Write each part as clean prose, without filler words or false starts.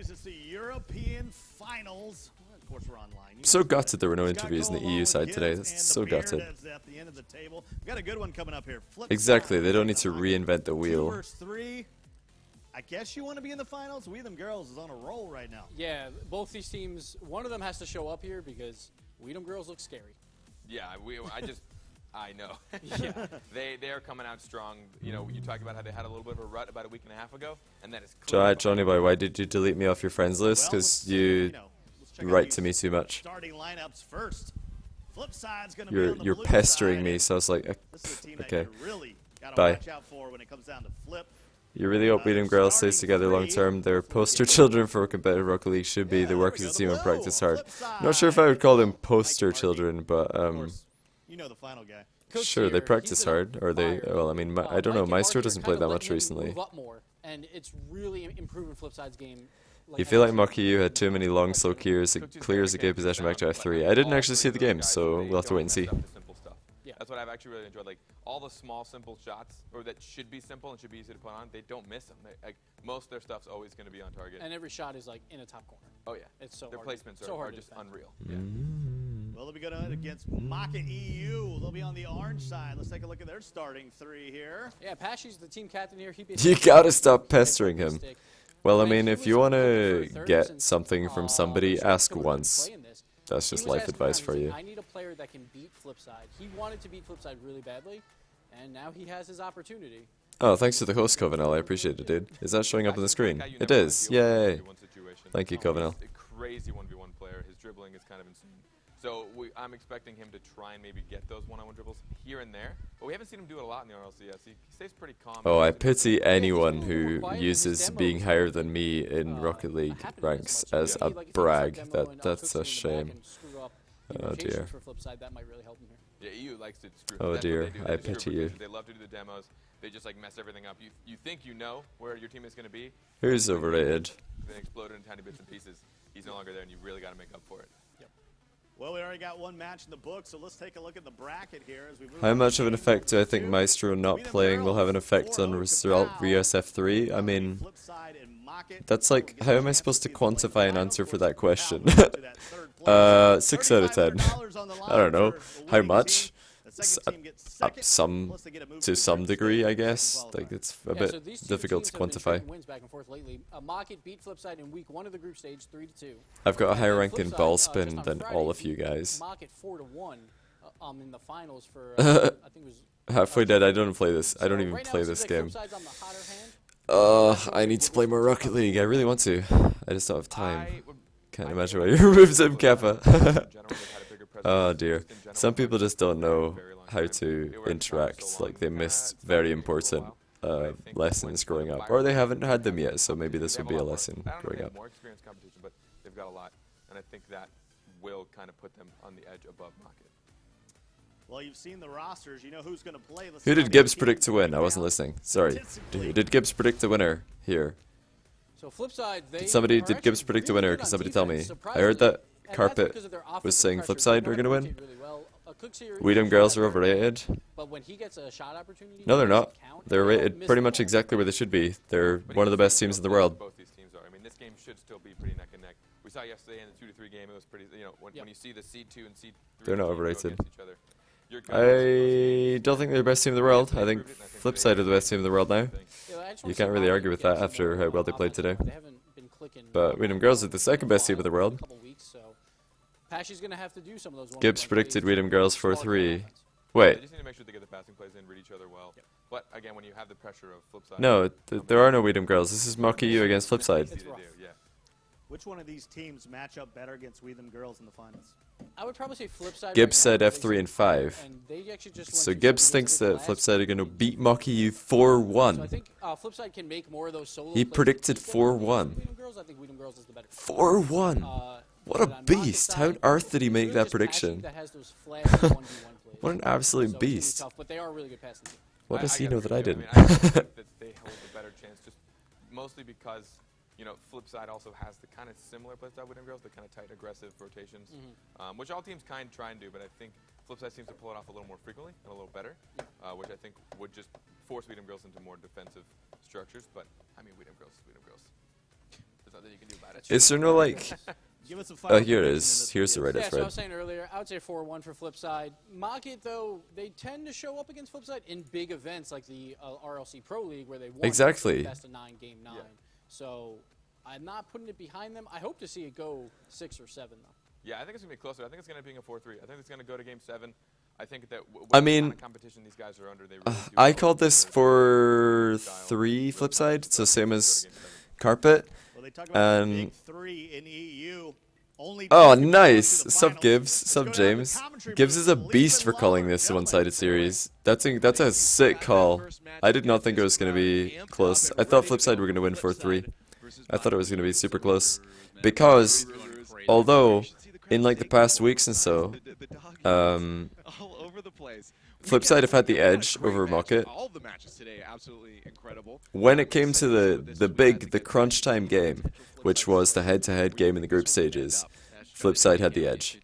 interviews. It's the European Finals. Well, of course, we're online. I'm so gutted there were no interviews in the EU side today. That's so gutted. At the end of the table. We've got a good one coming up here. Exactly. They don't need to reinvent the wheel. 2 versus 3. I guess you want to be in the finals. We Them Girls is on a roll right now. Yeah, both these teams, one of them has to show up here because We Them Girls look scary. Yeah, I know. Yeah. They are coming out strong. You know, you talked about how they had a little bit of a rut about a week and a half ago, and that is clear. Johnny boy, why did you delete me off your friends list? Because you write to me too much. Starting lineups first. Flipside's going to be on the You're blue pestering side. me, so I was like, This is a team okay, that you really gotta bye. watch out for when it comes down to Flip. You really hope We Them Girls stays together long term. Their poster children for competitive Rocket League should be the work as a team and practice hard. Not sure if I would call them poster children, but You know the final guy. sure, they practice hard, or they, well, I mean, I don't know, Maestro doesn't play that much recently. Move up more, and it's really improving Flipside's game. You feel like Mockit had too many long, slow clears, it clears a gave possession back to F3. I didn't actually see the game, so we'll have to wait and see. Yeah. That's what I've actually really enjoyed. Like, all the small, simple shots, or that should be simple and should be easy to put on, they don't miss them. Like, most of their stuff's always going to be on target. And every shot is, like, in a top corner. Oh, yeah. It's so Their hard placements so are hard just defend. unreal. Yeah. Well, they'll be going against Mockit EU. They'll be on the orange side. Let's take a look at their starting 3 here. Yeah, Pashy's the team captain here. He You gotta stop pestering him. Well, I mean, if you want to get something from somebody, ask once. That's just life advice for you. I need a player that can beat Flipside. He wanted to beat Flipside really badly, and now he has his opportunity. Oh, thanks to the host, Covenel. I appreciate it, dude. Is that showing up on the screen? It is. Yay. Thank you, Covenel. He's a crazy 1v1 player. His dribbling is kind of insane. So I'm expecting him to try and maybe get those one-on-one dribbles here and there. But we haven't seen him do it a lot in the RLCS. He stays pretty calm. Oh, I pity anyone who uses being higher than me in Rocket League ranks as a brag. That's a shame. Oh dear. Yeah, EU likes to screw. Oh dear, I screw pity you. They love to do the demos. They just like mess everything up. You think you know where your teammate's going to be. Who's overrated? Then explode it in tiny bits and pieces. He's no longer there, and you really got to make up for it. Well, we already got one match in the book, so let's take a look at the bracket here as we move. How much of an effect do I think Maestro not playing will have an effect on result vs F3? I mean, that's like, how am I supposed to quantify an answer for that question? 6 out of 10. I don't know. How much? To some degree, I guess. Like, it's a bit difficult to quantify. Mockit beat Flipside in week 1 of the group stage 3-2. I've got a higher rank in ball spin than all of you guys. Mockit 4-1 in the finals for I think it was Halfway dead. I don't play this. I don't even play this game. I need to play more Rocket League. I really want to. I just don't have time. Can't imagine why you removed him, Kappa. Oh dear. Some people just don't know how to interact. Like, they missed very important lessons growing up, or they haven't had them yet. So maybe this would be a lesson growing up. More experienced competition, but they've got a lot, and I think that will kind of put them on the edge above Mockit. Well, you've seen the rosters. You know who's going to play. Who did Gibbs predict to win? I wasn't listening. Sorry. Did Gibbs predict the winner here? So Flipside, did Gibbs predict the winner? Can somebody tell me? I heard that Carpet was saying Flipside were going to win. We Them Girls are overrated. But when he gets a shot opportunity, no, they're not. They're rated pretty much exactly where they should be. They're one of the best teams in the world. Both these teams are. I mean, this game should still be pretty neck and neck. We saw yesterday in the 2-3 game, it was pretty. You know, when you see the C2 and C3, they're not overrated. I don't think they're the best team in the world. I think Flipside are the best team in the world now. You can't really argue with that after how well they played today. But We Them Girls are the second best team in the world. Gibbs predicted We Them Girls 4-3. Wait. They just need to make sure they get the passing plays in, read each other well. But again, when you have the pressure of Flipside. No, there are no We Them Girls. This is Mockit U against Flipside. Which one of these teams match up better against We Them Girls in the finals? I would probably say Flipside. Gibbs said F3 and 5. So Gibbs thinks that Flipside are going to beat Mockit U 4-1. So I think Flipside can make more of those solo. He predicted 4-1. 4-1. What a beast. How on earth did he make that prediction? What an absolute beast. What does he know that I didn't? I think that they hold a better chance, just mostly because, you know, Flipside also has the kind of similar playstyle with Them Girls, the kind of tight, aggressive rotations, which all teams kind of try and do, but I think Flipside seems to pull it off a little more frequently and a little better, which I think would just force We Them Girls into more defensive structures. But I mean, We Them Girls is We Them Girls. There's nothing you can do about it. Is there no like? Give us a Oh, final here it prediction is. in this Here's the one. Reddit Yeah, so I thread. was saying earlier, I would say 4-1 for Flipside. Mockit, though, they tend to show up against Flipside in big events like the RLC Pro League where they won Exactly. best of 9, game 9. Yeah. So I'm not putting it behind them. I hope to see it go 6 or 7, though. Yeah, I think it's going to be closer. I think it's going to be a 4-3. I think it's going to go to game 7. I think that I the mean, kind of competition these guys are under, they really do I well. called this 4-3 Flipside, so same as Carpet. Well, they talk about the And big 3 in EU. Only oh, two can nice. go to the Sub finals. Gibbs, Let's sub go down to the James. commentary Gibbs booth. is a Leaf beast and for calling Lawler. this a Gentlemen, one-sided series. That's a sick call. I did not think it was going to be close. I thought Flipside were going to win 4-3. I thought it was going to be super close because although in like the past weeks and so, Flipside have had the edge over Mockit. All of the matches today, absolutely incredible. When it came to the crunch time game, which was the head-to-head game in the group stages, Flipside had the edge.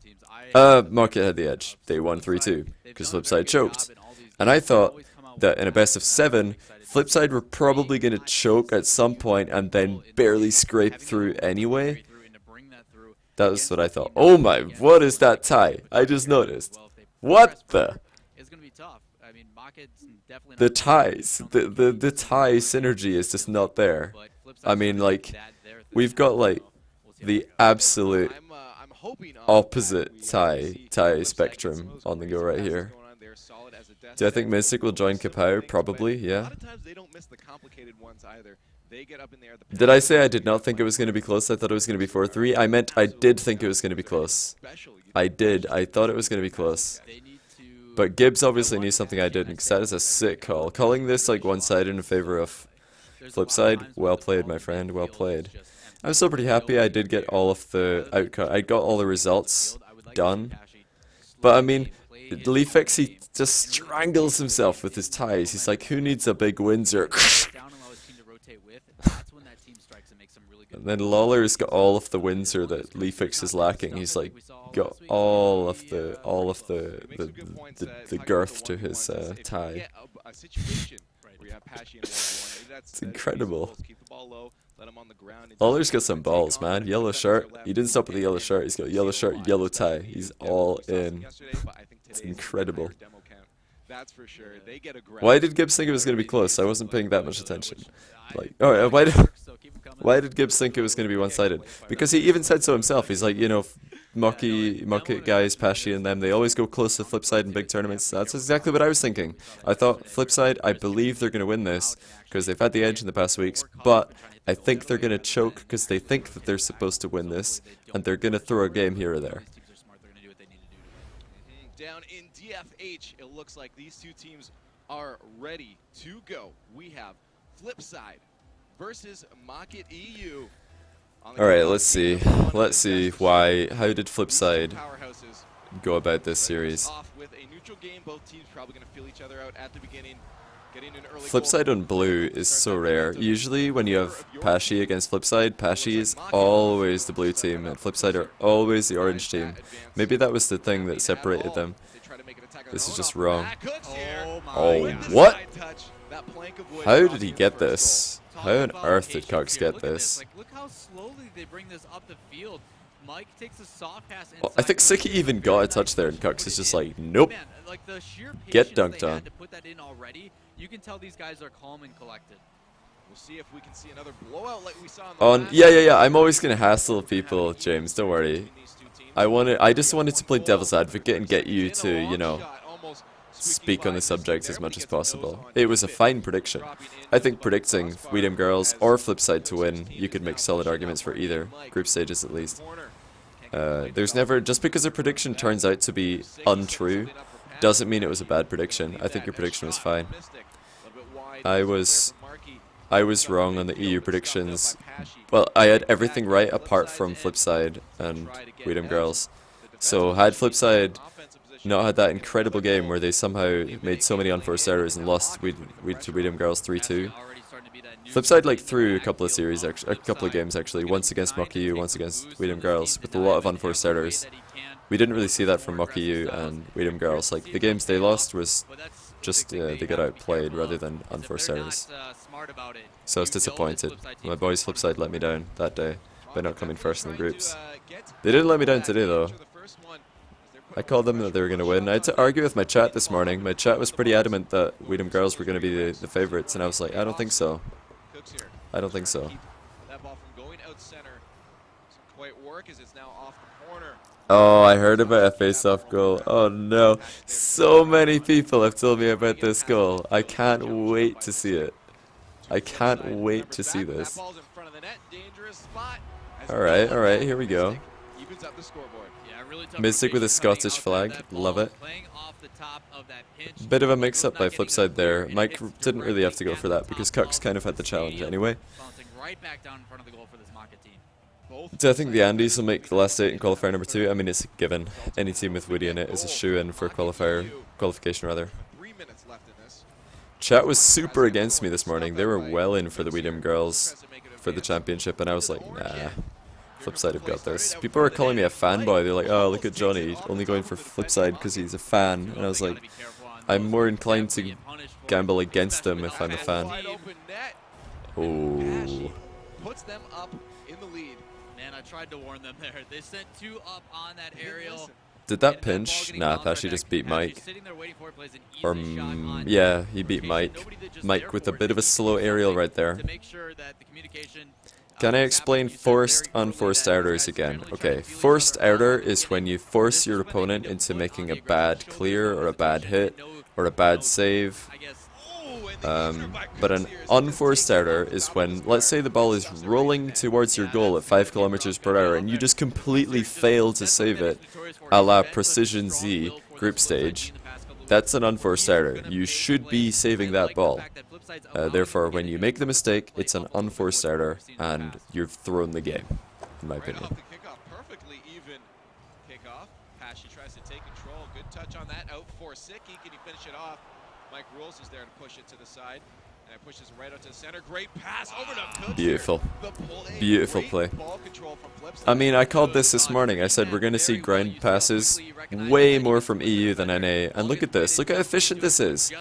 Mockit had the edge. They won 3-2 because Flipside choked. And I thought that in a best of 7, Flipside were probably going to choke at some point and then barely scrape through anyway. That was what I thought. Oh my, what is that tie? I just noticed. What the? It's gonna be tough. I mean, Mockit's definitely The ties, the tie synergy is just not there. I mean, like, we've got like the absolute I'm hoping opposite tie spectrum on the go right here. Do I think Mystic will join Kapow? Probably, A yeah. lot of times they don't miss the complicated ones either. They get up in there. Did I say I did not think it was going to be close? I thought it was going to be 4-3. I meant I did think it was going to be close. I did. I thought it was going to be close. But Gibbs obviously knew something I didn't, because that is a sick call. Calling this like one-sided in favor of Flipside, well played, my friend, well played. I'm still pretty happy I did get all of the outcome. I got all the results done. But I mean, Leafix, he just strangles himself with his ties. He's like, who needs a big Windsor? And then Lawler's got all of the Windsor that Leafix is lacking. He's like got all of the girth to his tie. It's incredible. Lawler's got some balls, man. Yellow shirt. He didn't stop with the yellow shirt. He's got yellow shirt, yellow tie. He's all in. It's incredible. Why did Gibbs think it was going to be close? I wasn't paying that much attention. Like, oh, why did Gibbs think it was going to be one-sided? Because he even said so himself. He's like, you know, Mockit guys, Pashy and them, they always go close to Flipside in big tournaments. That's exactly what I was thinking. I thought Flipside, I believe they're going to win this because they've had the edge in the past weeks, but I think they're going to choke because they think that they're supposed to win this, and they're going to throw a game here or there. Down in DFH, it looks like these two teams are ready to go. We have Flipside versus Mockit EU. Alright, let's see. Let's see how did Flipside go about this series. Off with a neutral game. Both teams probably going to feel each other out at the beginning. Flipside on blue is so rare. Usually when you have Pashy against Flipside, Pashy is always the blue team and Flipside are always the orange team. Maybe that was the thing that separated them. This is just wrong. Oh, what? How did he get this? How on earth did Cox get this? Look how slowly they bring this up the field. Mike takes a soft pass Oh, I think Siki even got a touch there, and Cox is just like, nope. Man, like the sheer Get patience dunked they on. had to put that in already, you can tell these guys are calm and collected. We'll see if we can see another blowout like we saw On yeah. I'm always gonna hassle people, James. Don't worry. I just wanted to play devil's advocate and get you to, you know, speak on the subject as much as possible. It was a fine prediction. I think predicting Weedham Girls or Flipside to win, you could make solid arguments for either, group stages at least. There's never, just because a prediction turns out to be untrue, doesn't mean it was a bad prediction. I think your prediction was fine. I was wrong on the EU predictions. Well, I had everything right apart from Flipside and Weedham Girls. So had Flipside not had that incredible game where they somehow made so many unforced errors and lost to Weedham Girls 3-2. Flipside like threw a couple of games actually, once against Mockit, once against Weedham Girls, with a lot of unforced errors. We didn't really see that from Mockit and Weedham Girls. Like the games they lost was just they got outplayed rather than unforced errors. smart about it. So I was You know this disappointed. Flipside team My is boys gonna Flipside let me down that day by not coming first in the Trying to, groups. get They didn't let me down that today though. danger, the first one, as they're I putting called them pressure that they were on going to the win. I had shot to on argue with my chat this ball. morning. My chat was pretty adamant that Weedham Girls were going to be the favorites, and I was like, I don't think so. Cooks here. I don't think so. Keep that ball from going out center. Doesn't quite work as it's now off the corner. Oh, I heard about a face-off goal. Oh no. So many people have told me about this goal. I can't wait to see it. I can't wait to see this. That ball's in front of the net. Dangerous spot. Alright, here we go. Evens up the scoreboard. Yeah, really tough Mystic with a rotation coming Scottish outside flag. that Love ball, it. playing off the top of that pinch. Bit of a Mike mix-up was by not getting Flipside enough there. clear. Mike It hits didn't really have to go for that directly because at the Cucks top kind of had the of challenge field, anyway. bouncing right back down in front of the goal for this Mockit team. Do I think the Andes will make the last 8 in qualifier number 2? I mean, it's a given. Any team with Woody in it is a shoe-in for qualification rather. 3 minutes left in this. Chat was super against me this morning. They were well in for the Weedham Girls for the championship, and I was like, nah. Flipside have got this. People were calling me a fanboy. They're like, oh, look at Johnny, only going for Flipside because he's a fan. And I was like, I'm more inclined to gamble against them if I'm a fan. Wide open net. Oh. Puts them up in the lead. Man, I tried to warn them there. They sent 2 up on that aerial. Did that pinch? Nah, Pashy just beat Mike. Or, yeah, he beat Mike. Mike with a bit of a slow aerial right there. Can I explain forced, unforced outers again? Okay, forced outer is when you force your opponent into making a bad clear or a bad hit or a bad save. But an unforced outer is when, let's say the ball is rolling towards your goal at 5 km/h and you just completely fail to save it, a la Precision Z group stage. That's an unforced outer. You should be saving that ball. Therefore, when you make the mistake, it's an unforced outer, and you've thrown the game, in my Right opinion. off the kickoff, perfectly even kickoff. Pashy tries to take control. Good touch on that. Out for Sicky. Can he finish it off? Mike Rules is there to push it to the side. And it pushes right out to the center. Great pass over to Cooks. Beautiful. The pull-in. Beautiful Great play. ball control from Flipside. I mean, I called this morning. I said we're going to see grind passes way more from EU than NA. And look at this. Look how efficient this is.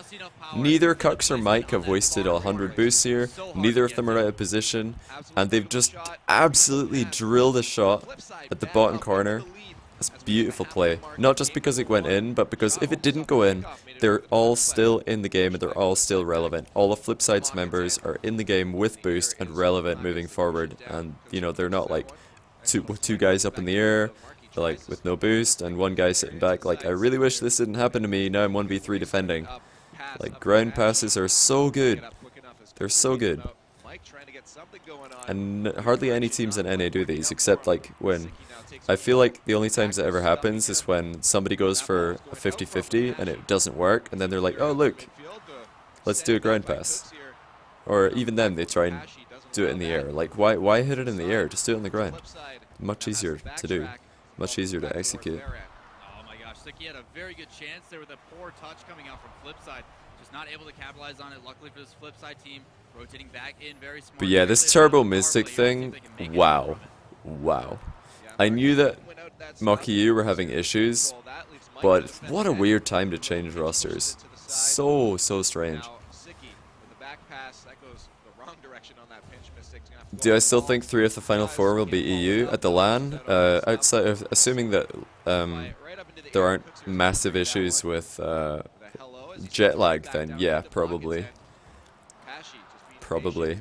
Neither Cucks or Mike have wasted 100 boosts here. Neither of them are out of position. And they've just absolutely drilled a shot at the bottom corner. That's beautiful play. Not just because it went in, but because if it didn't go in, they're all still in the game and they're all still relevant. All of Flipside's members are in the game with boost and relevant moving forward. And, you know, they're not like two guys up in the air, like with no boost, and one guy sitting back. Like, I really wish this didn't happen to me. Now I'm 1v3 defending. Like, ground passes are so good. They're so good. And hardly any teams in NA do these, except like when... I feel like the only times that ever happens is when somebody goes for a 50-50 and it doesn't work, and then they're like, oh look, let's do a ground pass. Or even then they try and do it in the air. Like, why hit it in the air? Just do it on the ground. Much easier to do. Much easier to execute. Oh my gosh, Sicky had a very good chance there with a poor touch coming out from Flipside. Just not able to capitalize on it. Luckily for this Flipside team, rotating back in very smart. But yeah, this Turbo Mystic thing, wow. Wow. I knew that Mockit were having issues, but what a weird time to change rosters. So strange. Do I still think 3 of the final 4 will be EU at the LAN? Outside of, assuming that there aren't massive issues with jet lag, then yeah, probably. Probably.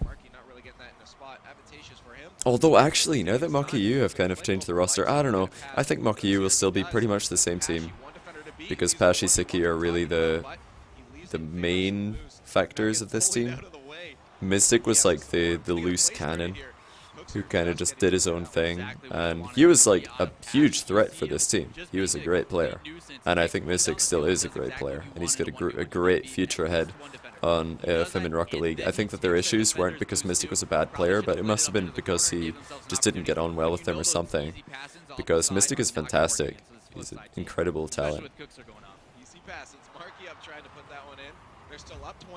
Although actually, now that Mockit have kind of changed the roster, I don't know. I think Mockit will still be pretty much the same team, because Pashy Sicky are really the main factors of this team. Mystic was like the loose cannon, who kind of just did his own thing, and he was like a huge threat for this team. He was a great player, and I think Mystic still is a great player, and he's got a great future ahead on AFM in Rocket League. I think that their issues weren't because Mystic was a bad player, but it must have been because he just didn't get on well with them or something. Because Mystic is fantastic. He's an incredible talent.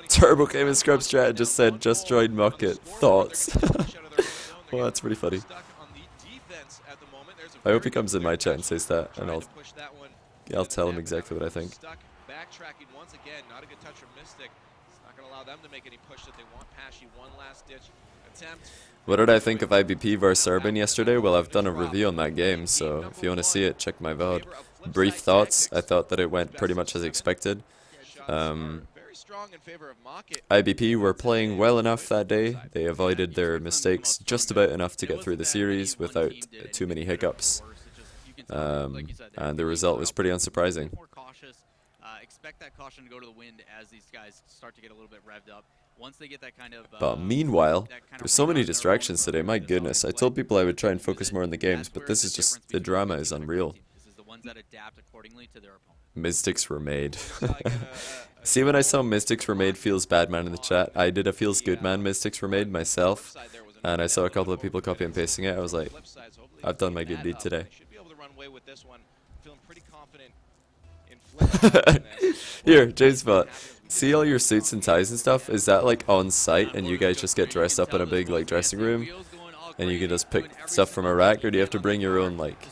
Turbo came in Scrub Strat and just said, just joined Mockit. Thoughts? Well, that's pretty funny. I hope he comes in my chat and says that, and I'll tell him exactly what I think. Backtracking once again, not a good touch from Mystic. It's not going to allow allow them to make any push that they want. Pashy, one last ditch attempt. What did I think of IBP vs Urban yesterday? Well, I've done a review on that game, so if you want to see it, check my VOD. Brief thoughts, I thought that it went pretty much as expected. Very strong in favor of Mockit. IBP were playing well enough that day. They avoided their mistakes just about enough to get through the series without too many hiccups. And the result was pretty unsurprising. Expect that caution to go to the wind as these guys start to get a little bit revved up. Once they get that kind of But meanwhile, there's so many distractions today, my goodness. I told people I would try and focus more on the games, but this is just, the drama is unreal. This is the ones that adapt accordingly to their opponent. Mystics were made. See, when I saw Mystics were made feels bad man in the chat, I did a feels good man Mystics were made myself, and I saw a couple of people copy and pasting it. I was like, I've done my good deed today. Should be able to run away with this one. Feeling pretty confident in Flipside. Here, JSpot. See all your suits and ties and stuff? Is that like on site and you guys just get dressed up in a big like dressing room and you can just pick stuff from a rack, or do you have to bring your own like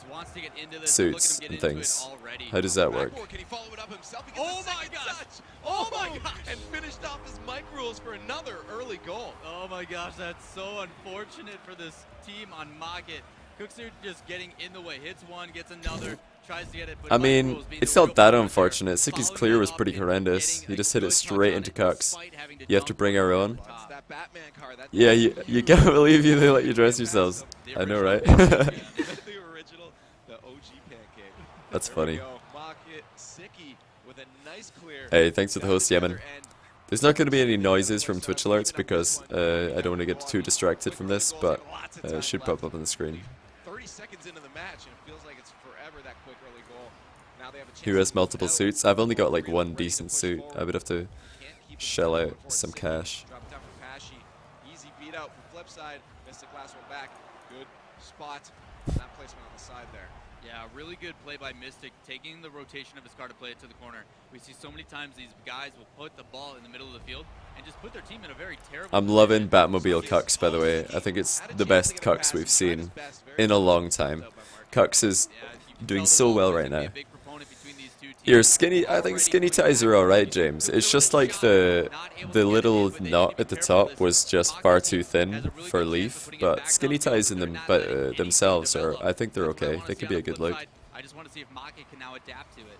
suits and things? How does that work? Can he follow it up himself? He gets Oh a my second gosh. touch. Oh my gosh. And finished off his Mike Rules for another early goal. Oh my gosh, that's so unfortunate for this team on Mockit. Cookster just getting in the way, hits one, gets another, tries to get it. But I Mike mean, Rules being it's the not real that pressure, unfortunate. Sicky's following clear that was up pretty and horrendous. getting He a just hit it good touch straight on into it Cucks. despite having to You have to jump bring our own. It's that Batman car. That's Yeah, you can't believe they let you dress yourselves. I know, right? the original, the OG pancake. That's There funny. we go. Mockit, Sicky with a nice clear. Hey, thanks for the host, Yemen. And There's not going to be any noises from Twitch alerts because I don't want to get too distracted from this, but it should pop up on the screen. 30 seconds into the match, and it feels like it's forever that quick early goal. Now they have a chance Who to has beat multiple out. suits? I've only got like Really one ready to decent push suit. forward. I would have to Can't keep it shell going out for some Sicky. cash. Drop it down for Pashy. Easy beat out from Flipside. Missed the glass one back. Good spot. That placement on the side there. Yeah, really good play by Mystic, taking the rotation of his car to play it to the corner. We see so many times these guys will put the ball in the middle of the field and just put their team in a very terrible I'm loving Batmobile Cucks, by the way. I think it's the best Cucks we've seen in a long time. Cucks is doing so well right now. Your skinny, I think skinny ties are alright, James. It's just like the little knot at the top was just far too thin for Leaf, but skinny ties in them themselves are, I think they're okay. They could be a good look. I just want to see if Mockit can now adapt to it.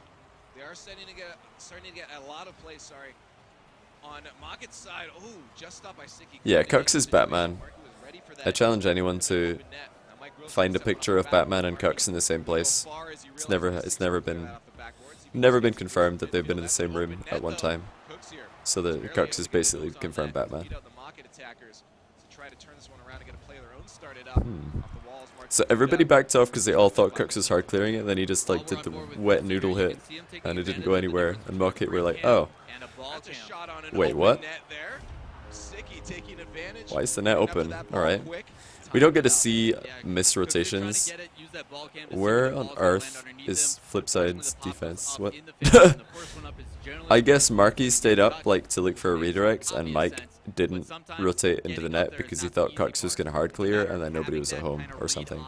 They are starting to get a lot of plays, on Mockit's side. Oh, just stopped by Sicky. Yeah, Cucks is Batman. I challenge anyone to find a picture of Batman and Cucks in the same place. It's never been confirmed that they've been in the same room at one time. So the Cucks is basically confirmed Batman. So everybody backed off because they all thought Cucks was hard clearing it, and then he just like did the wet noodle hit, and it didn't go anywhere. And Mockit were like, oh, wait, what? Why is the net open? Alright. We don't get to see missed rotations. Where on earth is Flipside's defense? What? I guess Marky stayed up like to look for a redirect, and Mike didn't rotate into the net because he thought Cucks was going to hard clear, and then nobody was at home or something.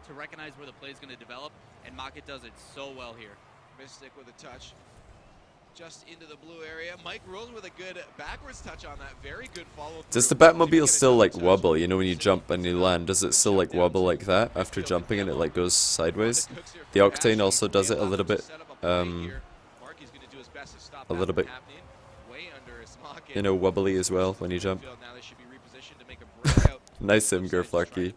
To recognize where the play is going to develop, and Mockit does it so well here. Mystic with a touch. Just into the blue area. Mike rolls with a good backwards touch on that. Very good follow. Does the Batmobile still like wobble? You know when you jump and you land, does it still like wobble like that after jumping and it like goes sideways? The Octane also does it a little bit, you know, wobbly as well when you jump. Nice Imgur, Flarky.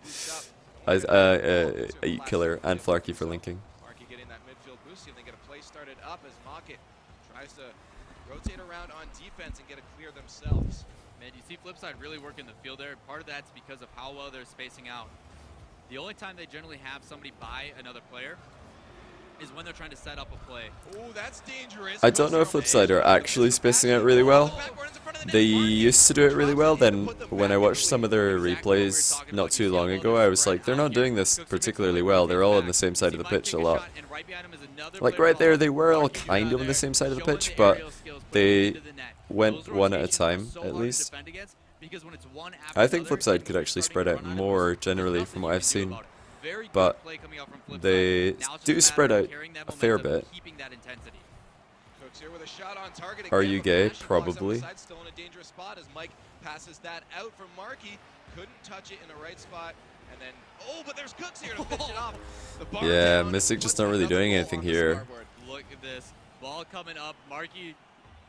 Eat Killer and Flarky for linking. Marky getting that midfield boost, and they get a play started up as Mockit tries to rotate around on defense and get a clear themselves. Man, you see Flipside really working the field there. Part of that's because of how well they're spacing out. The only time they generally have somebody by another player is when they're trying to set up a play. Oh, that's dangerous. I don't know if Flipside are actually spacing out really well. They used to do it really well, then when I watched some of their replays not too long ago, I was like, they're not doing this particularly well. They're all on the same side of the pitch a lot. Like right there, they were all kind of on the same side of the pitch, but they went one at a time, at least. I think Flipside could actually spread out more generally from what I've seen, but they do spread out a fair bit. Cooks here with a shot on target Are again, you but gay? Pashy walks Probably. outside, still in a dangerous spot as Mike passes that out from Markey. Couldn't touch it in the right spot. And then, oh, but there's Cooks here to finish it off. The bar Yeah, down Mystic and just puts not really another doing goal anything on the here. scoreboard. Look at this. Ball coming up. Markey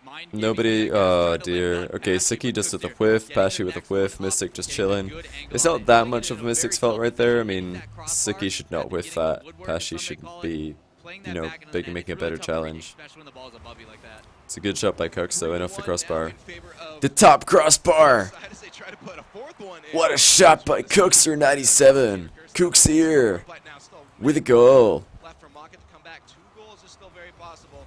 mind Nobody, oh dear. Okay, Siki just with a whiff, Pashy with a whiff, Mystic just chilling. It's not that much of Mystic's fault right there. I mean, Siki should not whiff that. Pashy should be, you know, making a better challenge. It's a good shot by Cooks though, and off the crossbar. The top crossbar! What a shot by Cookser97! Cooks here! With a goal! Left for Mockit to come back. 2 goals is still very possible.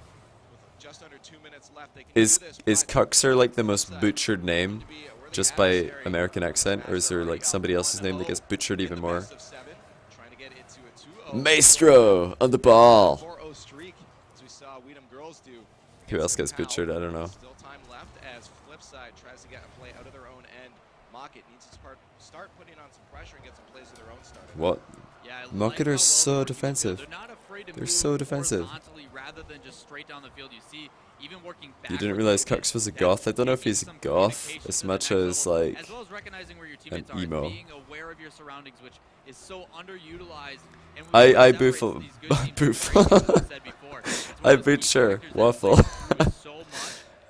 With just under 2 minutes left, they can Is do this, is but Cookser like the most butchered name just by American accent, or is there like somebody else's name that gets butchered even more? best of 7, trying to get it to a 2-0. Maestro on the ball! 4-0 streak, as we saw Weedham girls do. Who else gets butchered? I don't know. Still time left as Flipside tries to get a play out of their own end. Mockit needs to start putting on some pressure and get some plays of their own starting. What? Yeah, Mockit are so defensive. They're not afraid to They're move so defensive. horizontally rather than just straight down the field. You see, even working You didn't realize Cooks was a goth? I don't know if he's a goth as much as like as well as recognizing where your an teammates are, emo. being aware of your surroundings, which is so underutilized. And I what separates boofle- these good teams boof. from great teams, as I said before. It's one I of those boot key sure, factors that waffle. plays through so much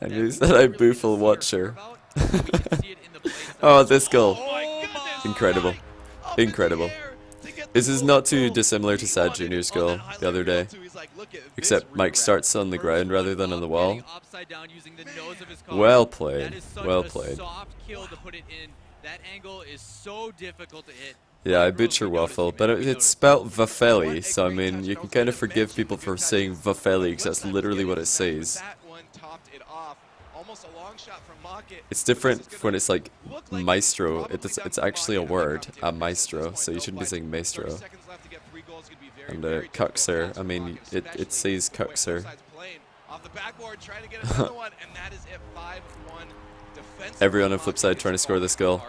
And that you we said don't I really get to boofle see or watcher. hear about, but we get to see it in the plays that Oh, are this goal. Oh my goodness! Incredible. Up in the Incredible. air to get the This is goal. not too dissimilar to Sad Junior's On that goal highlight the other reel day. too, he's like, "Look at this Except Mike reroute." starts on the ground rather than on the wall. Getting upside down using the nose of his collar. Well played. That is such Well a played. soft kill to put it in. That angle is so difficult to hit. Yeah, I Rules, butcher we noticed waffle, he but made- we it's noticed. spelt Vafeli, so I mean, you can kind of forgive people for saying Vafeli because that's literally what it says. That one topped it off. Almost a long shot from Mockit. It's different when it's like maestro. It's actually a word, a maestro, so you shouldn't be saying maestro. And Cookser, I mean, it says Cookser. Off the backboard, trying to get another one, and that is it. 5-1 defensive. Everyone on Flipside trying to score this goal.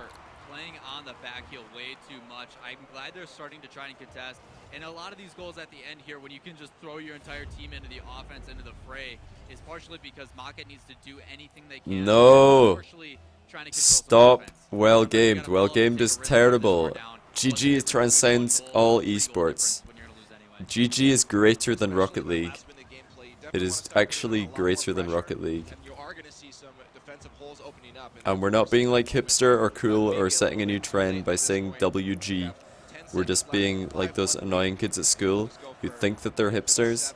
Playing on the back heel way too much. I'm glad they're starting to try and contest. And a lot of these goals at the end here, when you can just throw your entire team into the offense, into the fray, is partially because Mockit needs to do anything they can. No. Partially trying to control some Stop. offense. Well Sometimes you gamed. gotta Well follow gamed the is risk and terrible. score down. GG transcends all esports. GG is greater than Rocket League. It is actually greater than Rocket League. And you are going to see some defensive holes opening up. And we're not being like hipster or cool or setting a new trend by saying WG. We're just being like those annoying kids at school who think that they're hipsters,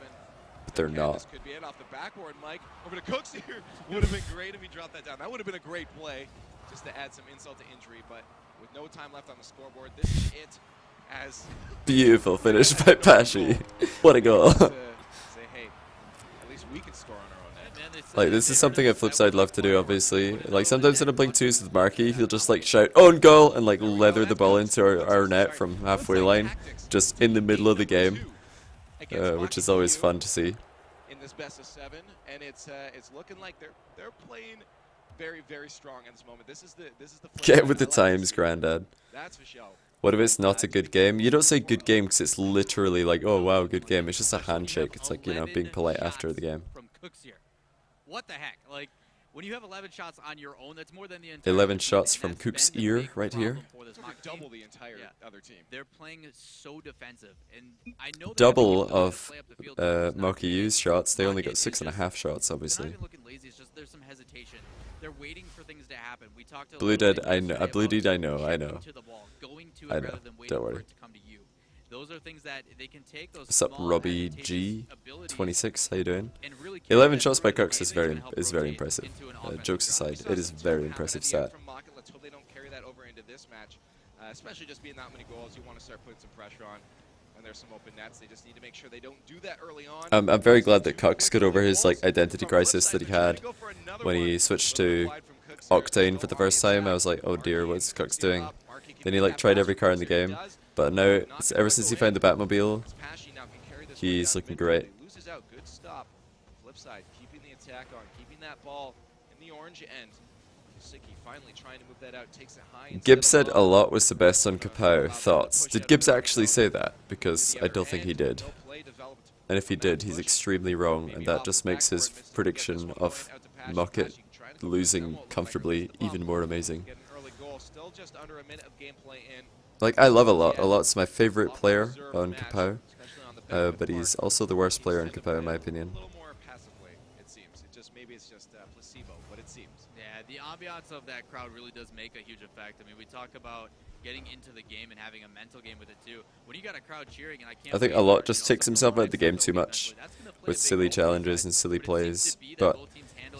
but they're not. This could be it off the backboard, Mike. Over to Cooks here. Would have been great if he dropped that down. That would have been a great play, just to add some insult to injury. But with no time left on the scoreboard, this is it. As Beautiful finish by Pashy. What a goal. to say, hey, at least we can score on our own end. Like, this is something at Flipside love to do, obviously. Like, sometimes when I'm playing twos with Marky, he'll just, like, shout, own goal, and, like, leather the ball into our net from halfway line, just in the middle of the game, which is always fun to see. In this best of 7, and it's looking like they're playing very, very strong at this moment. This is the Get with the times, Grandad. That's for sure. What if it's not a good game? You don't say good game because it's literally like, oh, wow, good game. It's just a handshake. It's like, you know, being polite after the game. From Cooks here. What the heck? Like, when you have 11 shots on your own, that's more than the entire 11 team, shots and from that's Cook's been the ear big right here. problem for this Mockit team. Double the entire Yeah. other team. They're playing so defensive, and I know Double they're of play up the field, it's not Mocky easy. U's shots. They only Mockit got is 6.5 shots, They're not obviously. even looking lazy. It's just there's some hesitation. They're waiting for things to happen. We talked a Blue little Dead, bit I know. yesterday Blue about Dead, I know. chipping to the ball, going to it I know. rather than waiting Don't for worry. it to come to you. Those are things that they can take. Those What's up, small Robbie advantageous G? abilities 26, how you doing? and really carry 11 that shots by through. Cooks is Maybe very even help very rotate impressive. into an offensive Jokes drive. aside, it is very impressive stat. From Mockit, let's hope they don't carry that over into this match. Especially just being that many goals, you want to start putting some pressure on. And there's some open nets. They just need to make sure they don't do that early on. I'm very glad that Cox got over his like identity crisis that he had when he switched to Octane for the first time. I was like, oh dear, what's Cox doing? Then he like tried every car in the game, but now ever since he found the Batmobile, he's looking great. Loses out. Good stop. Flipside, keeping the attack on, keeping that ball in the orange end. Siki finally trying to move that out, takes it high. Gibbs said a lot was the best on Kapow. Thoughts? Did Gibbs actually say that? Because I don't think he did. No play developed and if he did, he's extremely wrong, and that just makes his prediction of Mockit losing comfortably even more amazing. Like, I love a lot. A lot's my favorite player on Kapow, but he's also the worst player on Kapow in my opinion. Yeah, the ambiance of that crowd really does make a huge effect. I mean, we talk about getting into the game and having a mental game with it too. When you got a crowd cheering, and I think a lot just takes himself out of the game too much with silly challenges and silly plays, but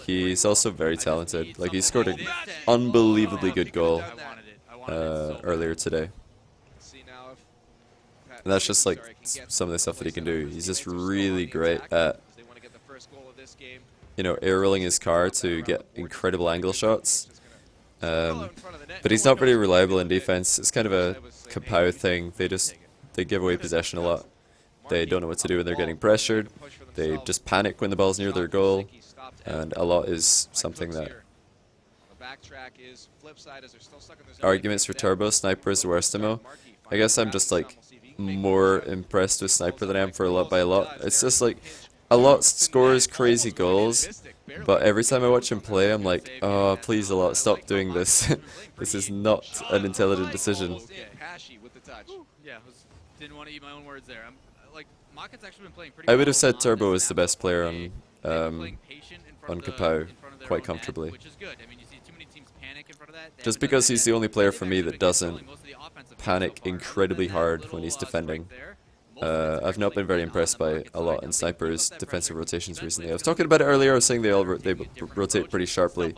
he's also very talented. Like, he scored an unbelievably good goal earlier today. And that's just like some of the stuff that he can do. He's just really great at, you know, air rolling his car to get incredible angle shots. But he's not very reliable in defense. It's kind of a Kapow thing. They give away possession a lot. They don't know what to do when they're getting pressured. They just panic when the ball's near their goal. And a lot is something that arguments for Turbo. Sniper is the worst demo. I guess I'm just like more impressed with Sniper than I am for a lot by a lot. It's just like a lot scores crazy goals, but every time I watch him play, I'm like, oh, please a lot, stop doing this. This is not an intelligent decision. Yeah, didn't want to eat my own words there. Like, Mockit's actually been playing pretty I well would have said on Turbo this is the best player map. on Kapow quite comfortably. Which is good. I mean, you see too many teams panic in front of that. Just because he's the only player for me that doesn't panic incredibly hard when he's defending. I've not been very impressed by a lot in Sniper's defensive rotations recently. I was talking about it earlier. I was saying they rotate pretty sharply,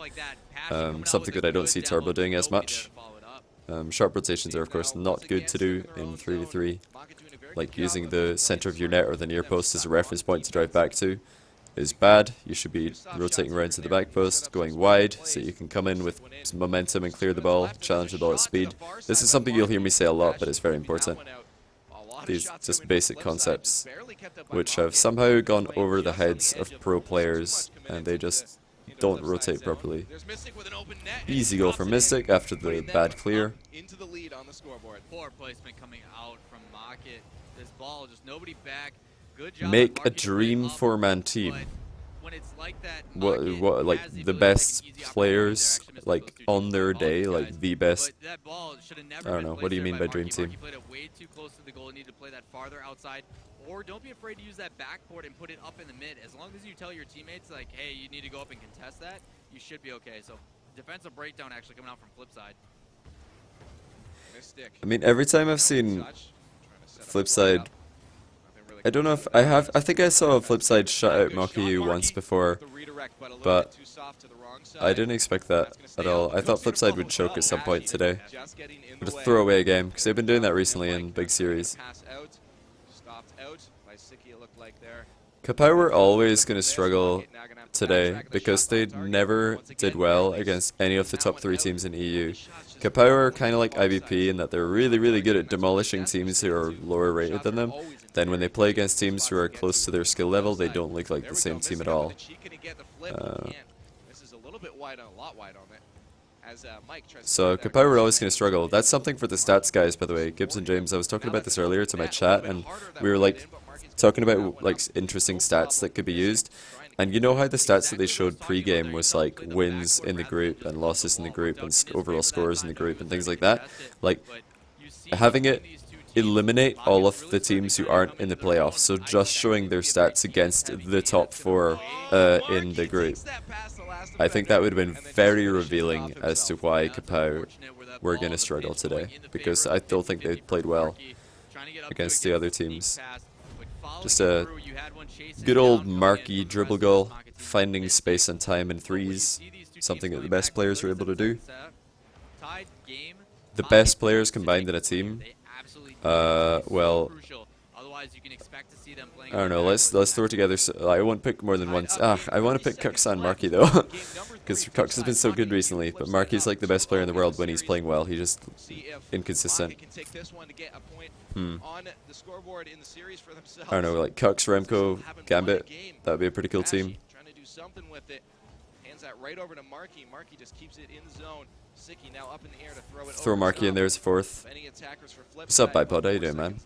something that I don't see Turbo doing as much. Sharp rotations are of course not good to do in 3v3. Like using the center of your net or the near post as a reference point to drive back to is bad. You should be rotating around to the back post, going wide so you can come in with some momentum and clear the ball, challenge the ball at speed. This is something you'll hear me say a lot, but it's very important. These just basic concepts, which have somehow gone over the heads of pro players, and they just don't rotate properly. Easy goal for Mystic after the bad clear. Poor placement coming out from Mockit. This ball, just nobody back. Good job. Make a dream four-man team. When it's like that, what like the best players like on their day, like the best. I don't know. What do you mean by dream team? He played it way too close to the goal. Need to play that farther outside, or don't be afraid to use that backboard and put it up in the mid. As long as you tell your teammates like, hey, you need to go up and contest that, you should be okay. So defensive breakdown actually coming out from Flipside. I mean, every time I've seen Flipside, I don't know if I have. I think I saw Flipside shut out Mockit once before, but I didn't expect that at all. I thought Flipside would choke at some point today. Just throw away a game, because they've been doing that recently in big series. Kapow were always going to struggle today, because they never did well against any of the top 3 teams in EU. Kapow are kind of like IBP in that they're really, really good at demolishing teams who are lower rated than them. Then when they play against teams who are close to their skill level, they don't look like the same team at all. So Kapow were always going to struggle. That's something for the stats guys, by the way. Gibbs and James, I was talking about this earlier to my chat, and we were like talking about like interesting stats that could be used. And you know how the stats that they showed pre-game was like wins in the group and losses in the group and overall scores in the group and things like that? Like having it eliminate all of the teams who aren't in the playoffs, so just showing their stats against the top 4 in the group. I think that would have been very revealing as to why Kapow were going to struggle today, because I still think they played well against the other teams. Just a good old Marky dribble goal, finding space and time in threes, something that the best players are able to do. The best players combined in a team. Well, I don't know. Let's throw it together. So I won't pick more than one. I want to pick Kux and Marky though, because Kux has been so good recently. But Marky's like the best player in the world when he's playing well. He's just inconsistent. I don't know, like Kux, Remco, Gambit. That would be a pretty cool team. Throw Marky in there as 4th. What's up, Bipod? How you doing, man?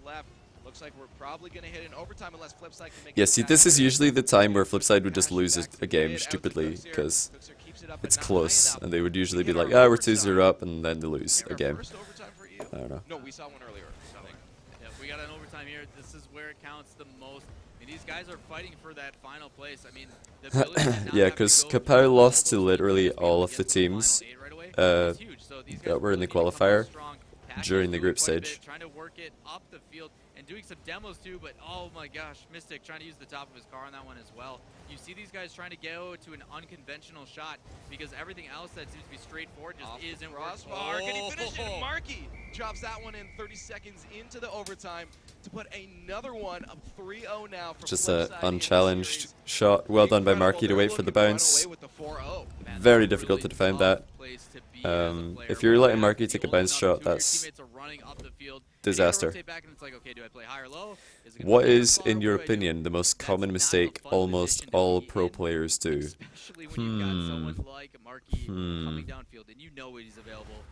looks like we're probably going to hit an overtime unless Flipside can make Yeah, it see, back. this is usually the time where Flipside would just Pashi lose back to a game mid, out to stupidly, Cooksier. because Cooksier keeps it up it's at 9. close, Now, and they would usually be we get like, our ah, we're overtime. 2-0 up, and then they lose Get a our game. first overtime for you? I don't know. No, we saw one earlier. I think. Yeah, we got an overtime here. This is where it counts the most. I mean, these guys are fighting for that final place. I mean, the ability to not Yeah, have to because go Kapow through lost to all those literally teams all to of get the to the final teams eight right away is huge. So these guys that were in the really need to come out qualifier strong. Pashi during the doing group quite a bit, stage. trying to work it up the field and doing some demos too, but oh my gosh, Mystic trying to use the top of his car on that one as well. You see these guys trying to go to an unconventional shot because everything else that seems to be straightforward just Off the isn't working. crossbar. Can he finish it? Oh. Markey drops that one in 30 seconds into the overtime to put another one up 3-0 now for Just Flipside an in the unchallenged series. shot. Well done by Incredible. Markey to They're wait for the looking to run bounce. away with the 4-0. Man, Very that's a difficult to really defend tough that. place to be as a player. If you're letting When Markey that's take a the bounce only shot, two of your that's teammates are running up the field, and you gotta disaster. rotate back and it's like, okay, do I play high or low? Is it gonna What be is, far? in your What do I do? opinion, the most That's common not a mistake fun almost position to all be pro in, players do? especially when you've got someone like Markey coming downfield and you know he's available.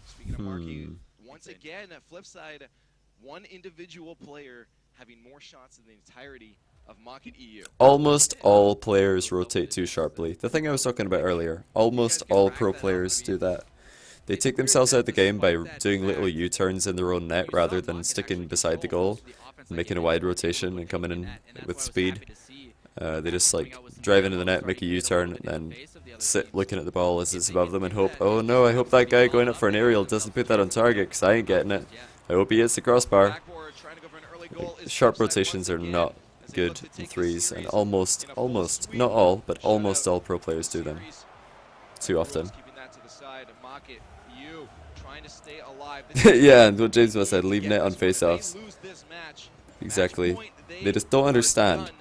Speaking of Markey, once again, at Flipside, one individual player having more shots than the entirety of Mockit EU. Almost all players rotate too sharply. The thing I was talking about earlier. Almost all pro players do that. They take themselves out of the game by doing little U-turns in their own net rather than sticking beside the goal and making a wide rotation and coming in with speed. They just like drive into the net, make a U-turn, and then sit looking at the ball as it's above them and hope, oh no, I hope that guy going up for an aerial doesn't put that on target because I ain't getting it. I hope he hits the crossbar. Backboard, trying to go for an early goal is Sharp Flipside rotations once are again not as they good look to in take the threes, and series almost, in a full sweep. not all, but Shutout almost all pro players do them series. too often. Keeping that to the side. Mockit EU trying to stay alive. Yeah, and what James was said, leave net on They face-offs. lose this match. Exactly. Match point, They just don't are understand. done.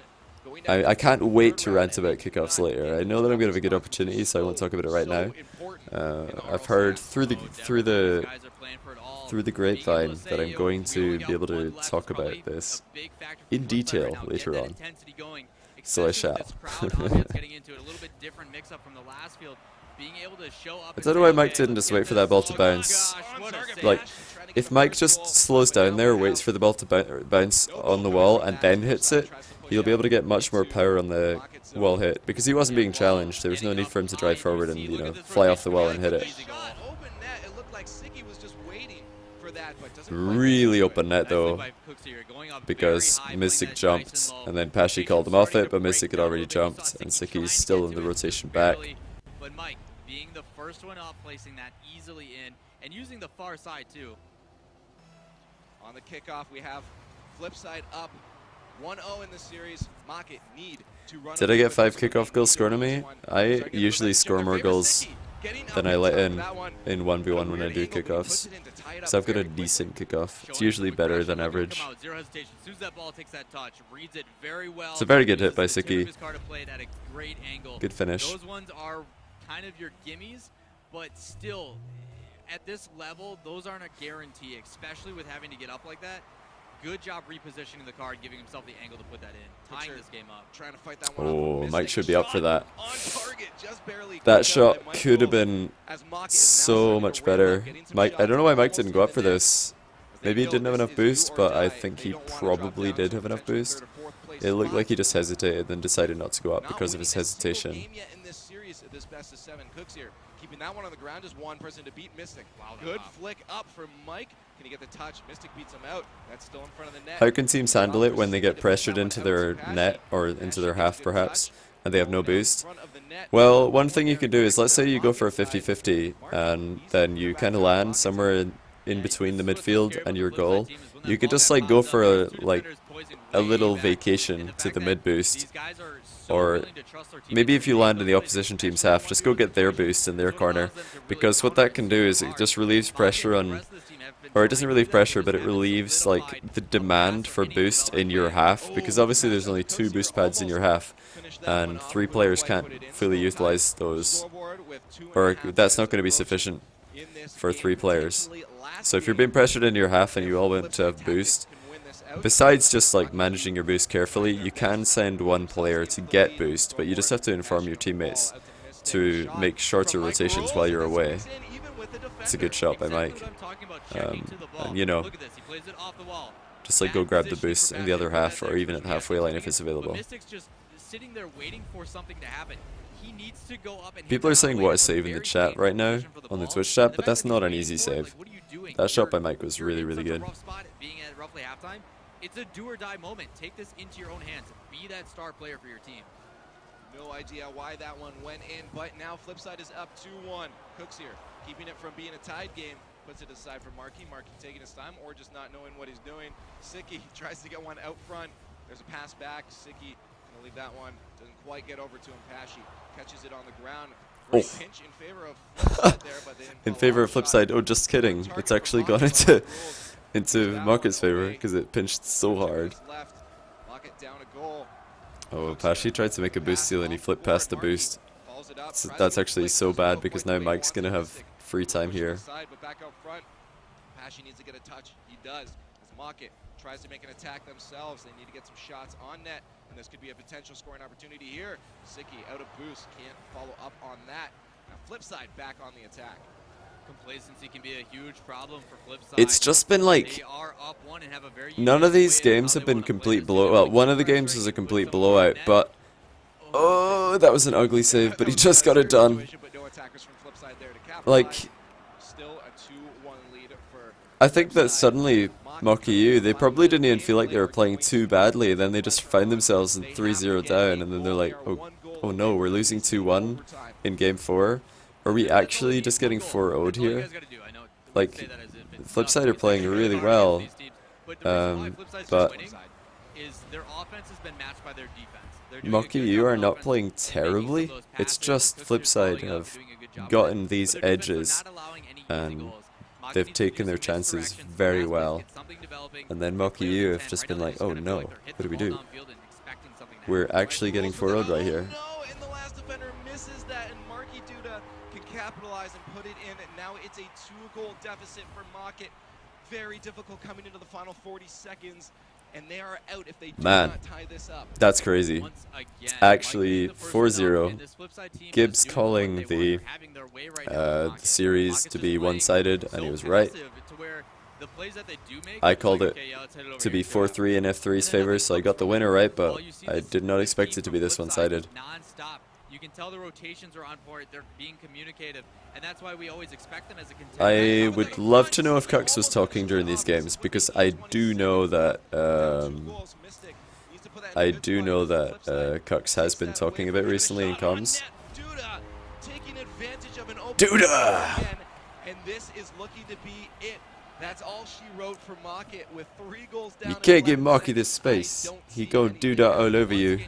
Going down I to can't the wait third to round, rant and about they kickoffs cannot later. get I know that I'm going to have a good so, opportunity, so I won't talk about it right so now. important in the I've heard RLCS. through the grapevine that I'm going to be able to talk about this in detail later on. So I shall. I don't know why Mike didn't just wait for that ball to bounce. Like, if Mike just slows down there, waits for the ball to bounce on the wall and then hits it, he'll be able to get much more power on the wall hit. Because he wasn't being challenged, there was no need for him to drive forward and, you know, fly off the wall and hit it. Shot, open net. It looked like Siki was just waiting for that, but doesn't quite Really get to open it. net though, because Mystic jumped, and then Pashi called him off it, but Mystic had already jumped, and Siki's still in the rotation back. But Mike, being the first one up, placing that easily in, and using the far side too. On the kickoff, we have Flipside up 1-0 in the series. Mockit need to run. Did I get 5 kickoff goals scored on me? I usually score more goals than I let in 1v1 when I do kickoffs. So I've got a decent kickoff. It's usually better than average. Zero hesitation. As soon as that ball takes that touch, reads it very well. It's a very good hit by Uses the tip of Siki. his car to play it at a great angle. Good finish. Those ones are kind of your gimmies, but still, at this level, those aren't a guarantee, especially with having to get up like that. Good job repositioning the car, giving himself the angle to put that in, tying this game up. Trying to fight that one Oh, off. Mike should be up for that. On target, just barely That kicked out shot by Mike could have Wills been as Mockit is now so starting much to ramp better. up, getting some Mike, I shots don't know why Mike almost didn't in go up the for net. this. They Maybe he know didn't have this enough is do boost, or but I die. think They he don't wanna drop probably down did to have enough potential boost. third or fourth place It looked spot. like he just hesitated, then decided not to go up Not because of winning his a single hesitation. game yet in this series, this best of 7. Cooks here, keeping that one on the ground, just one person to beat Mystic. Good flick up from Mike. Can he get the touch? Mystic beats him out. That's still in front of the net. How can teams handle it when they get pressured That into one their out to Pashi. net or into their Pashi half gets a good perhaps, touch. and they have no Ball down in boost? front of the net. Well, one thing you can do is, let's say you go for a 50-50 and then you kind of land somewhere in between the midfield and your goal. You could just like go for a little vacation to the mid boost, or maybe if you land in the opposition team's half, just go get their boost in their corner, because what that can do is it just relieves pressure on, or it doesn't relieve pressure, but it relieves like the demand for boost in your half, because obviously there's only 2 boost pads in your half, and 3 players can't fully utilize those, or that's not going to be sufficient for 3 players. So if you're being pressured into your half and you all want to have boost, besides just like managing your boost carefully, you can send one player to get boost, but you just have to inform your teammates to make shorter rotations while you're away. It's a good shot by Mike. And you know, Just like go grab the boost in the other half, or even at the halfway line if it's But available. Mystic's just sitting there waiting for something to happen. He needs to go up and People are saying what a save in the chat right now on the Twitch chat, but that's not an easy save. That shot by Mike was really, really good. Being at roughly halftime, it's a do or die moment. Take this into your own hands. Be that star player for your team. No idea why that one went in, but now Flipside is up 2-1. Cooks here, keeping it from being a tied game. Puts it aside for Marky. Marky taking his time or just not knowing what he's doing. Sicky tries to get one out front. There's a pass back. Sicky gonna leave that one. Doesn't quite get over to him. Pashy catches it on the ground. Great pinch in favor of Flipside there, but they didn't In follow favor up of shot. Flipside. Oh, just kidding. It's actually gone into Mockit's favor because it pinched so hard. Left. Mockit down a goal. Oh, Pashy tried to make a boost steal and he flipped past the boost. Follows it up. That's actually so bad because now Mike's gonna have free time here. But back up front. Pashy needs to get a touch. He does. As Mockit tries to make an attack themselves, they need to get some shots on net, and this could be a potential scoring opportunity here. Sicky out of boost, can't follow up on that. Now Flipside back on the attack. Complacency can be a huge problem for Flipside. It's just been like, They are up one and have a very none of these unique way games how have they been wanna play complete this. blow. They Well, like one of the pressure, games was a put complete someone on blowout, net. but oh, that was an ugly save. But he just got it done. But no attackers from Flipside there to capitalize. Like, Still a 2-1 lead for I think that suddenly Mockit, they probably didn't even feel like they were playing too badly. Then they just found themselves in 3-0 down, and then they're like, oh no, we're losing 2-1 in game 4. Are we actually just getting 4-0'd here? Like, Flipside are playing really well, but Mockit, you are not playing terribly. It's just Flipside have gotten these edges, and they've taken their chances very well. And then Mockit have just been like, oh no, what do we do? We're actually getting 4-0'd right here. No, and the last defender misses that, and Marky Duda can capitalize and put it in. And now it's a 2-goal deficit for Mockit. Very difficult coming into the final 40 seconds, and they are out if they do not tie this up. That's crazy. It's actually 4-0. Gibbs calling the series to be one-sided, and he was right. I called it to be 4-3 in F3's favor, so I got the winner right, but I did not expect it to be this one-sided. You can tell the rotations are on point. They're being communicative, and that's why we always expect them as a contender. I would love to know if Cux was talking during these games, because I do know that Cux has been talking a bit recently in comms. Duda! And this is looking to be it. That's all she wrote for Mockit with 3 goals down. You can't give Mockit this space. He go Duda all over you.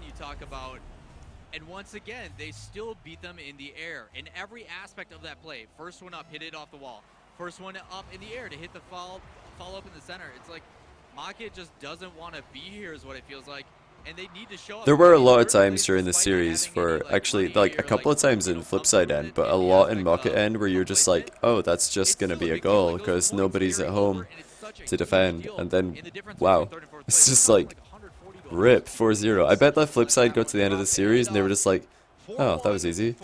And once again, they still beat them in the air. In every aspect of that play. First one up, hit it off the wall. First one up in the air to hit the follow up in the center. It's like Mockit just doesn't want to be here is what it feels like. And they need to show up. There were a lot of times during the series for actually, like a couple of times in Flipside end, but a lot in Mockit end where you're just like, oh, that's just going to be a goal because nobody's at home to defend. And then, wow, it's just like, rip, 4-0. I bet that Flipside got to the end of the series and they were just like, oh, that was easy.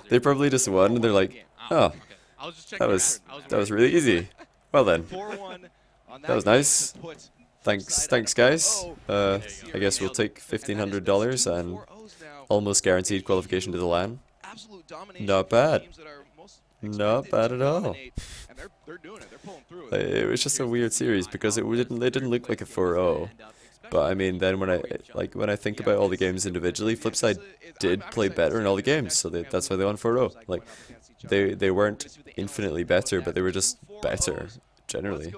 They probably just won and they're like, oh, that was really easy. Well then, that was nice. Thanks guys. I guess we'll take $1,500 and almost guaranteed qualification to the LAN. Not bad. Not bad at all. It was just a weird series because it didn't look like a 4-0. But I mean, then when I think about all the games individually, Flipside did play better in all the games, so that's why they won 4-0. Like they weren't infinitely better, but they were just better generally.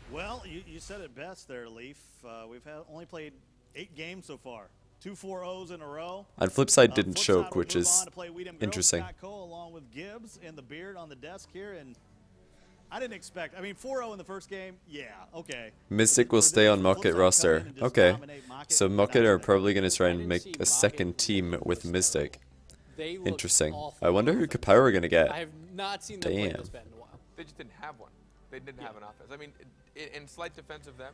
Well, you said it best there, Leaf. We've only played 8 games so far. 2 4-0s in a row. And Flipside didn't choke, which is interesting. Along with Gibbs and the beard on the desk here, and I didn't expect. I mean, 4-0 in the first game. Yeah, okay. Mystic will stay on Mockit roster. Okay, so Mockit are probably going to try and make a second team with Mystic. Interesting. I wonder who Kapow are going to get. I have not seen them play this bad in a while. They just didn't have one. They didn't have an offense. I mean, in slight defense of them,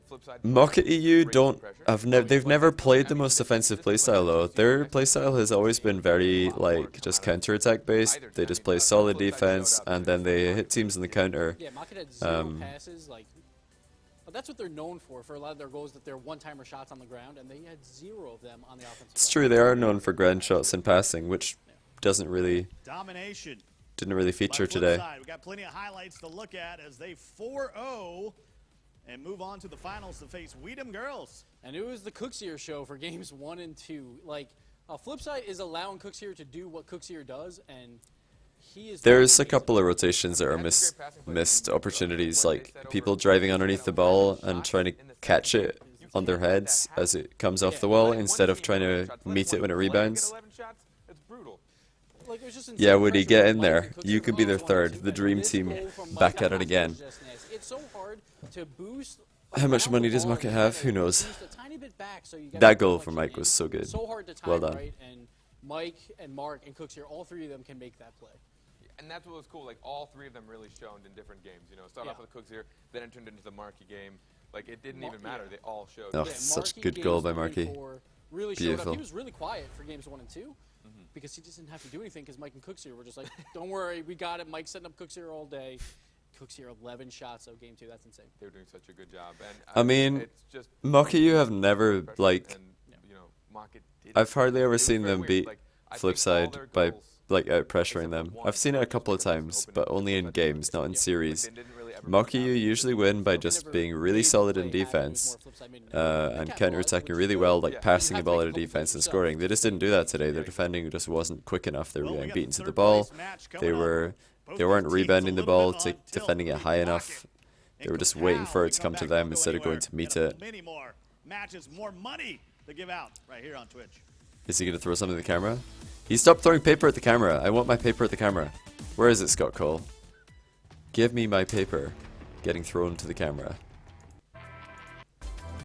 Flipside. Mockit EU they've never played the most offensive playstyle though. Their playstyle has always been very like just counter-attack based. They just play solid defense and then they hit teams in the counter. Yeah, Mockit had 0 passes. Like, but that's what they're known for a lot of their goals, that they're one-timer shots on the ground, and they had 0 of them on the offensive It's side. true, they are known for ground shots and passing, which didn't really feature today. We got plenty of highlights to look at as they 4-0 and move on to the finals to face Weedham Girls. And it was the Cooksier show for games 1 and 2. Like, Flipside is allowing Cooksier to do what Cooksier does, and he is. There's a couple of rotations that are missed opportunities, like people driving underneath the ball and trying to catch it on their heads as it comes off the wall instead of trying to meet it when it rebounds. Like, it was just Yeah, insane Woody, pressure get from in Mike there. and Cooksier You could be their on third. 1-2, The and dream this team goal from back Mike at it again. was just nasty. It's so hard to boost. How much around money the does ball Mockit and have? kinda Who knows? boost a tiny bit back so you get That the goal ball from like Mike you was need. so good. So hard to time, Well done. right? And Mike and Mark and Cooksier, all 3 of them can make that play. And that's what was cool. Like all 3 of them really shone in different games. You know, start off with the Cooks here, then it turned into the Markey game. Like it didn't even matter. They all showed. Oh, such a good goal by Markey. Really Beautiful. showed up. He was really quiet for games 1 and 2 because he just didn't have to do anything because Mike and Cooksier were just like, don't worry, we got it. Mike's setting up Cooksier all day. Cooksier 11 shots, so game 2. That's insane. They were doing such a good job. And I mean, it's just Mockit you have never, like, and, you know, Mockit did I've hardly ever it was seen very them weird. beat Like, I think all Flipside their by, goals like, out pressuring except them. for one I've seen it a were couple of just times, open but only in but games, not in but series. they didn't really ever Mockit come you out. usually win by just Whenever being really games solid in play happened, it was defense more Flipside made it. and Cat counter-attacking was really good. well, like Yeah. passing the Had to ball make out a of couple defense plays and himself. scoring. They just didn't do that today. Their defending just wasn't quick enough. They were Well, we getting got beaten the to the third ball. place match They coming up. were Both they weren't teams rebounding a the little ball bit to on tilt defending for it high Mockit. enough. They And were just Cal, waiting for we it to come come to back, them don't go instead of going anywhere. to meet We got it. Many more matches, more money to give out right here on Twitch. Is he going to throw something at the camera? He stopped throwing paper at the camera. I want my paper at the camera. Where is it, Scott Cole? Give me my paper. Getting thrown to the camera.